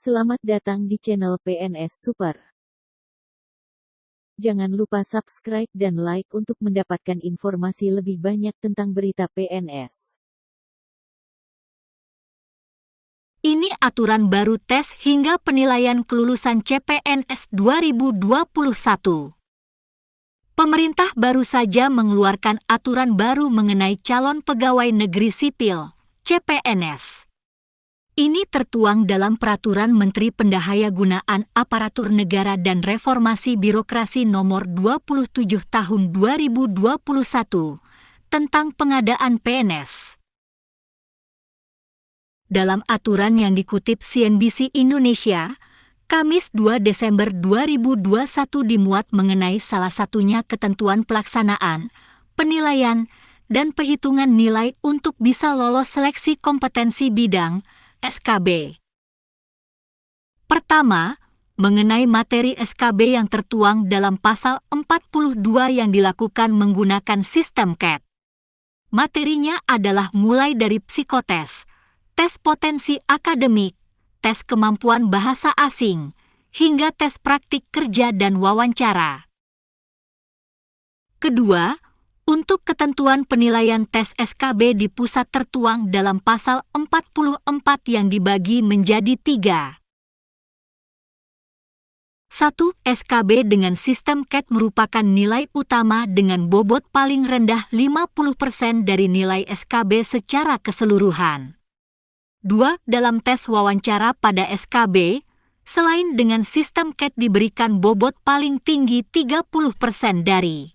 Selamat datang di channel PNS Super. Jangan lupa subscribe dan like untuk mendapatkan informasi lebih banyak tentang berita PNS. Ini aturan baru tes hingga penilaian kelulusan CPNS 2021. Pemerintah baru saja mengeluarkan aturan baru mengenai calon pegawai negeri sipil, CPNS. Ini tertuang dalam Peraturan Menteri Pendahayagunaan Aparatur Negara dan Reformasi Birokrasi Nomor 27 Tahun 2021 tentang pengadaan PNS. Dalam aturan yang dikutip CNBC Indonesia, Kamis 2 Desember 2021 dimuat mengenai salah satunya ketentuan pelaksanaan, penilaian, dan perhitungan nilai untuk bisa lolos seleksi kompetensi bidang SKB. Pertama, mengenai materi SKB yang tertuang dalam pasal 42 yang dilakukan menggunakan sistem CAT. Materinya adalah mulai dari psikotes, tes potensi akademik, tes kemampuan bahasa asing, hingga tes praktik kerja dan wawancara. Kedua, untuk ketentuan penilaian tes SKB di pusat tertuang dalam pasal 44 yang dibagi menjadi 3. 1. SKB dengan sistem CAT merupakan nilai utama dengan bobot paling rendah 50% dari nilai SKB secara keseluruhan. 2. Dalam tes wawancara pada SKB, selain dengan sistem CAT diberikan bobot paling tinggi 30% dari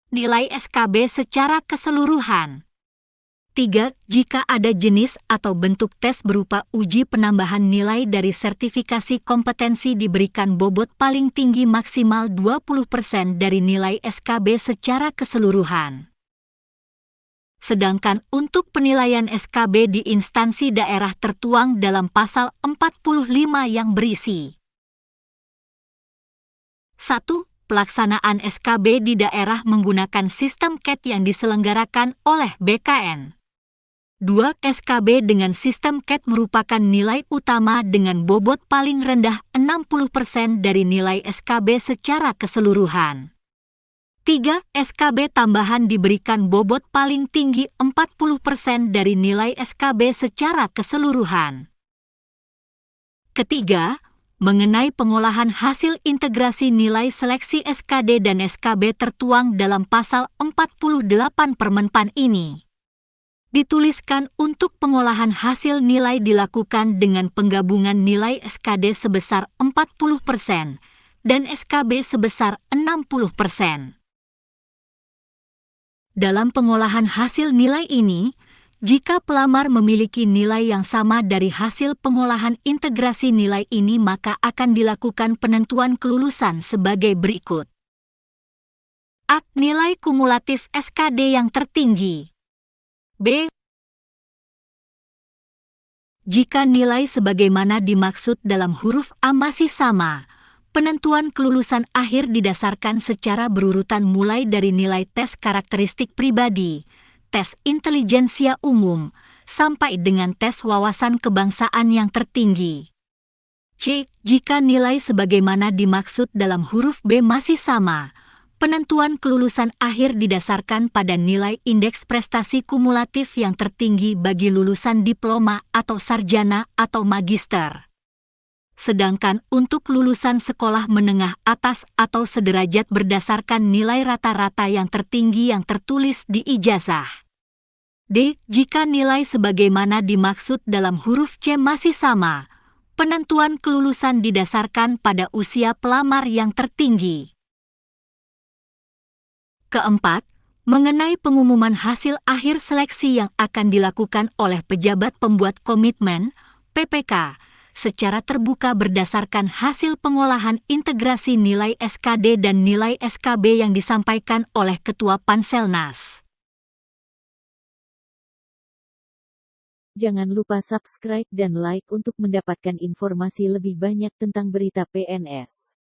nilai SKB secara keseluruhan. 3. Jika ada jenis atau bentuk tes berupa uji penambahan nilai dari sertifikasi kompetensi diberikan bobot paling tinggi maksimal 20% dari nilai SKB secara keseluruhan. Sedangkan untuk penilaian SKB di instansi daerah tertuang dalam pasal 45 yang berisi 1. Pelaksanaan SKB di daerah menggunakan sistem CAT yang diselenggarakan oleh BKN. 2. SKB dengan sistem CAT merupakan nilai utama dengan bobot paling rendah 60% dari nilai SKB secara keseluruhan. 3. SKB tambahan diberikan bobot paling tinggi 40% dari nilai SKB secara keseluruhan. Ketiga, mengenai pengolahan hasil integrasi nilai seleksi SKD dan SKB tertuang dalam pasal 48 Permenpan ini. Dituliskan untuk pengolahan hasil nilai dilakukan dengan penggabungan nilai SKD sebesar 40% dan SKB sebesar 60%. Dalam pengolahan hasil nilai ini, jika pelamar memiliki nilai yang sama dari hasil pengolahan integrasi nilai ini maka akan dilakukan penentuan kelulusan sebagai berikut. A. Nilai kumulatif SKD yang tertinggi. B. Jika nilai sebagaimana dimaksud dalam huruf A masih sama, penentuan kelulusan akhir didasarkan secara berurutan mulai dari nilai tes karakteristik pribadi, tes intelijensia umum, sampai dengan tes wawasan kebangsaan yang tertinggi. C. Jika nilai sebagaimana dimaksud dalam huruf B masih sama, penentuan kelulusan akhir didasarkan pada nilai indeks prestasi kumulatif yang tertinggi bagi lulusan diploma atau sarjana atau magister. Sedangkan untuk lulusan sekolah menengah atas atau sederajat berdasarkan nilai rata-rata yang tertinggi yang tertulis di ijazah. D. Jika nilai sebagaimana dimaksud dalam huruf C masih sama, penentuan kelulusan didasarkan pada usia pelamar yang tertinggi. Keempat, mengenai pengumuman hasil akhir seleksi yang akan dilakukan oleh pejabat pembuat komitmen, PPK, secara terbuka berdasarkan hasil pengolahan integrasi nilai SKD dan nilai SKB yang disampaikan oleh Ketua Panselnas. Jangan lupa subscribe dan like untuk mendapatkan informasi lebih banyak tentang berita PNS.